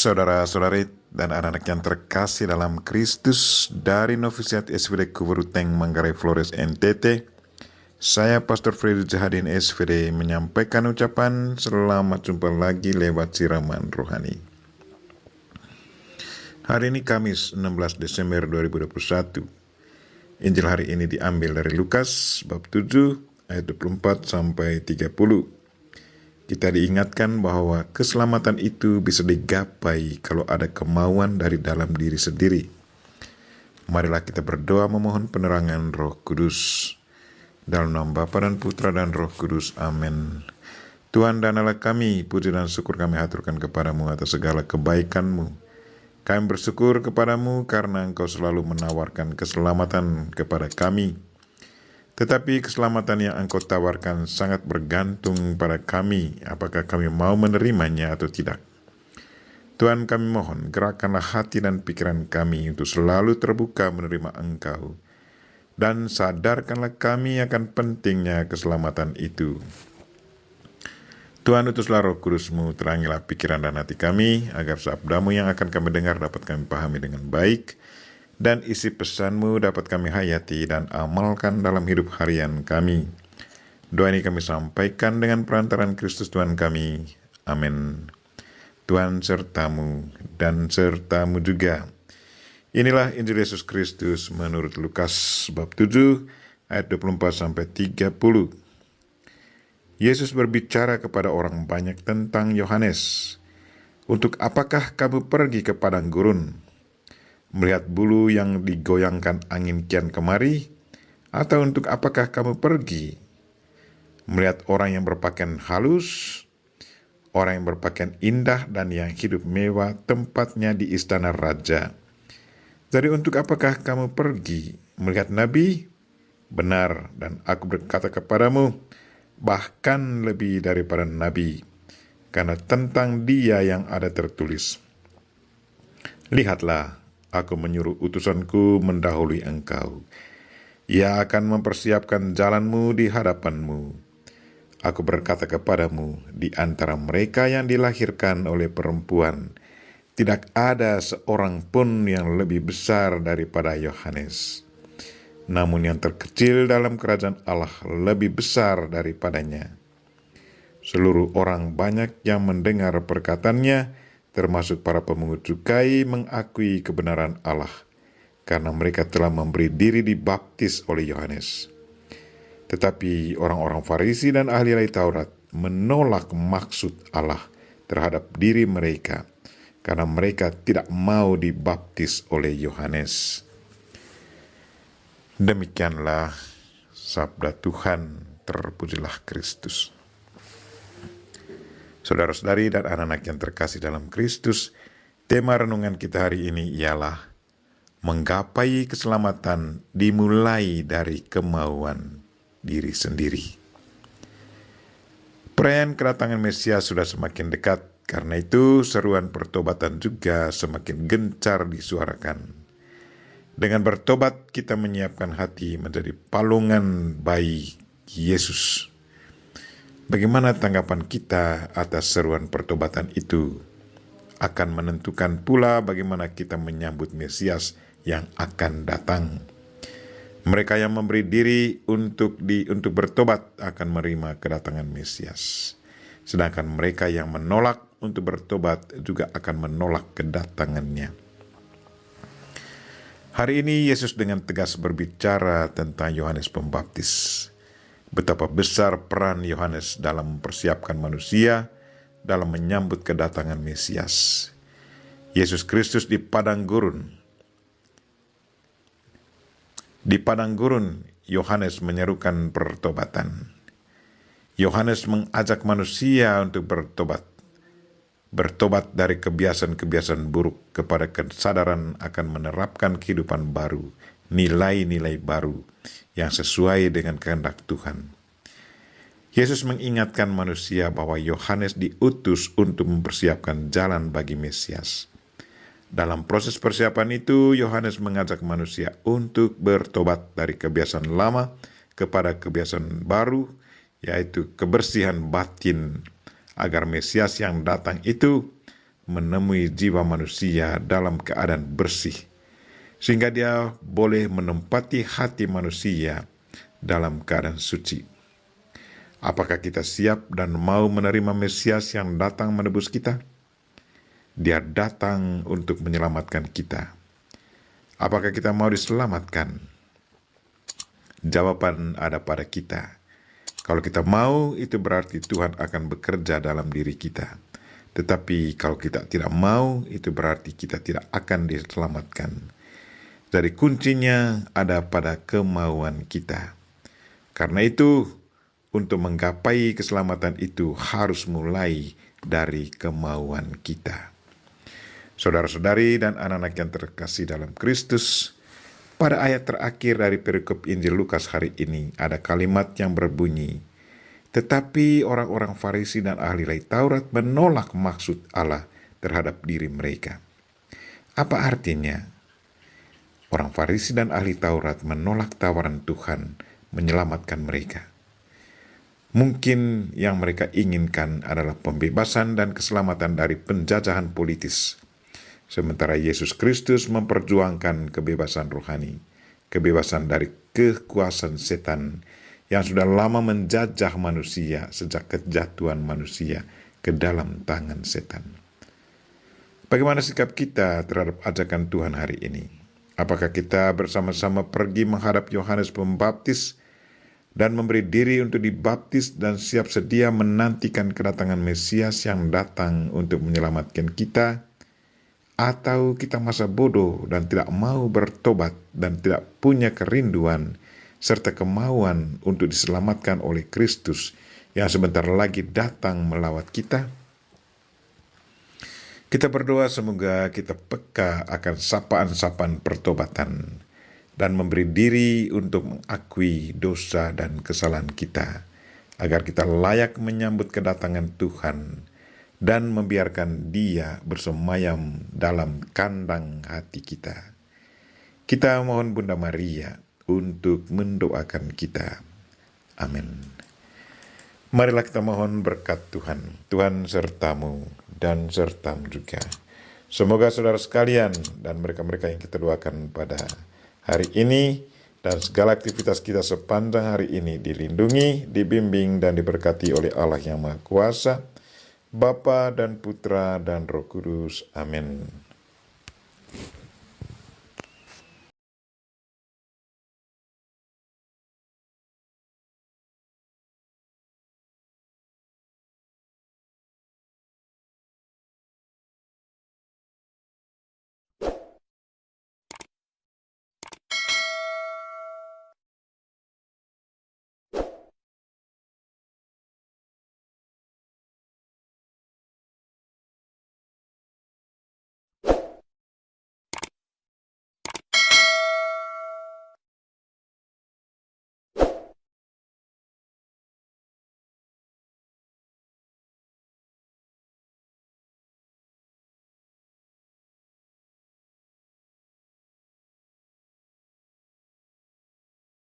Saudara-saudari dan anak-anak yang terkasih dalam Kristus, dari Novisiat SVD Kuburuteng Manggarai Flores NTT, saya Pastor Freddy Jahadin SVD menyampaikan ucapan selamat jumpa lagi lewat siraman rohani. Hari ini Kamis 16 Desember 2021. Injil hari ini diambil dari Lukas bab 7 ayat 24 sampai 30. Kita diingatkan bahwa keselamatan itu bisa digapai kalau ada kemauan dari dalam diri sendiri. Marilah kita berdoa memohon penerangan Roh Kudus. Dalam nama Bapa dan Putra dan Roh Kudus. Amin. Tuhan dan Allah kami, puji dan syukur kami haturkan kepadamu atas segala kebaikan-Mu. Kami bersyukur kepadamu karena Engkau selalu menawarkan keselamatan kepada kami. Tetapi keselamatan yang Engkau tawarkan sangat bergantung pada kami, apakah kami mau menerimanya atau tidak. Tuhan, kami mohon, gerakkanlah hati dan pikiran kami untuk selalu terbuka menerima Engkau, dan sadarkanlah kami akan pentingnya keselamatan itu. Tuhan, utuslah Roh Kudus-Mu, terangilah pikiran dan hati kami, agar sabda-Mu yang akan kami dengar dapat kami pahami dengan baik, dan isi pesan-Mu dapat kami hayati dan amalkan dalam hidup harian kami. Doa ini kami sampaikan dengan perantaraan Kristus Tuhan kami. Amin. Tuhan sertamu dan sertamu juga. Inilah Injil Yesus Kristus menurut Lukas bab 7 ayat 24 sampai 30. Yesus berbicara kepada orang banyak tentang Yohanes. Untuk apakah kamu pergi ke padang gurun? Melihat bulu yang digoyangkan angin kian kemari? Atau untuk apakah kamu pergi? Melihat orang yang berpakaian halus, orang yang berpakaian indah dan yang hidup mewah tempatnya di istana raja. Jadi untuk apakah kamu pergi? Melihat nabi? Benar, dan aku berkata kepadamu, bahkan lebih daripada nabi, karena tentang dia yang ada tertulis, lihatlah, aku menyuruh utusanku mendahului engkau. Ia akan mempersiapkan jalanmu di hadapanmu. Aku berkata kepadamu, di antara mereka yang dilahirkan oleh perempuan, tidak ada seorang pun yang lebih besar daripada Yohanes. Namun yang terkecil dalam kerajaan Allah lebih besar daripadanya. Seluruh orang banyak yang mendengar perkataannya, termasuk para pemungut cukai, mengakui kebenaran Allah, karena mereka telah memberi diri dibaptis oleh Yohanes. Tetapi orang-orang Farisi dan ahli Taurat menolak maksud Allah terhadap diri mereka, karena mereka tidak mau dibaptis oleh Yohanes. Demikianlah sabda Tuhan, terpujilah Kristus. Saudara-saudari dan anak-anak yang terkasih dalam Kristus, tema renungan kita hari ini ialah menggapai keselamatan dimulai dari kemauan diri sendiri. Perayaan kedatangan Mesias sudah semakin dekat, karena itu seruan pertobatan juga semakin gencar disuarakan. Dengan bertobat kita menyiapkan hati menjadi palungan bayi Yesus. Bagaimana tanggapan kita atas seruan pertobatan itu akan menentukan pula bagaimana kita menyambut Mesias yang akan datang. Mereka yang memberi diri untuk bertobat akan menerima kedatangan Mesias. Sedangkan mereka yang menolak untuk bertobat juga akan menolak kedatangannya. Hari ini Yesus dengan tegas berbicara tentang Yohanes Pembaptis. Betapa besar peran Yohanes dalam mempersiapkan manusia dalam menyambut kedatangan Mesias. Yesus Kristus di padang gurun. Di padang gurun, Yohanes menyerukan pertobatan. Yohanes mengajak manusia untuk bertobat. Bertobat dari kebiasaan-kebiasaan buruk kepada kesadaran akan menerapkan kehidupan baru, nilai-nilai baru yang sesuai dengan kehendak Tuhan. Yesus mengingatkan manusia bahwa Yohanes diutus untuk mempersiapkan jalan bagi Mesias. Dalam proses persiapan itu, Yohanes mengajak manusia untuk bertobat dari kebiasaan lama kepada kebiasaan baru, yaitu kebersihan batin, agar Mesias yang datang itu menemui jiwa manusia dalam keadaan bersih, sehingga dia boleh menempati hati manusia dalam keadaan suci. Apakah kita siap dan mau menerima Mesias yang datang menebus kita? Dia datang untuk menyelamatkan kita. Apakah kita mau diselamatkan? Jawaban ada pada kita. Kalau kita mau, itu berarti Tuhan akan bekerja dalam diri kita. Tetapi kalau kita tidak mau, itu berarti kita tidak akan diselamatkan. Jadi kuncinya ada pada kemauan kita. Karena itu, untuk menggapai keselamatan itu harus mulai dari kemauan kita. Saudara-saudari dan anak-anak yang terkasih dalam Kristus, pada ayat terakhir dari perikop Injil Lukas hari ini ada kalimat yang berbunyi, tetapi orang-orang Farisi dan ahli Taurat menolak maksud Allah terhadap diri mereka. Apa artinya? Orang Farisi dan ahli Taurat menolak tawaran Tuhan menyelamatkan mereka. Mungkin yang mereka inginkan adalah pembebasan dan keselamatan dari penjajahan politis. Sementara Yesus Kristus memperjuangkan kebebasan rohani, kebebasan dari kekuasaan setan yang sudah lama menjajah manusia sejak kejatuhan manusia ke dalam tangan setan. Bagaimana sikap kita terhadap ajakan Tuhan hari ini? Apakah kita bersama-sama pergi menghadap Yohanes Pembaptis dan memberi diri untuk dibaptis dan siap sedia menantikan kedatangan Mesias yang datang untuk menyelamatkan kita? Atau kita masa bodoh dan tidak mau bertobat dan tidak punya kerinduan serta kemauan untuk diselamatkan oleh Kristus yang sebentar lagi datang melawat kita? Kita berdoa semoga kita peka akan sapaan-sapaan pertobatan dan memberi diri untuk mengakui dosa dan kesalahan kita, agar kita layak menyambut kedatangan Tuhan dan membiarkan Dia bersemayam dalam kandang hati kita. Kita mohon Bunda Maria untuk mendoakan kita. Amin. Marilah kita mohon berkat Tuhan. Tuhan sertamu dan sertamu juga. Semoga saudara sekalian dan mereka-mereka yang kita doakan pada hari ini dan segala aktivitas kita sepanjang hari ini dilindungi, dibimbing, dan diberkati oleh Allah yang Maha Kuasa, Bapa dan Putra dan Roh Kudus. Amin.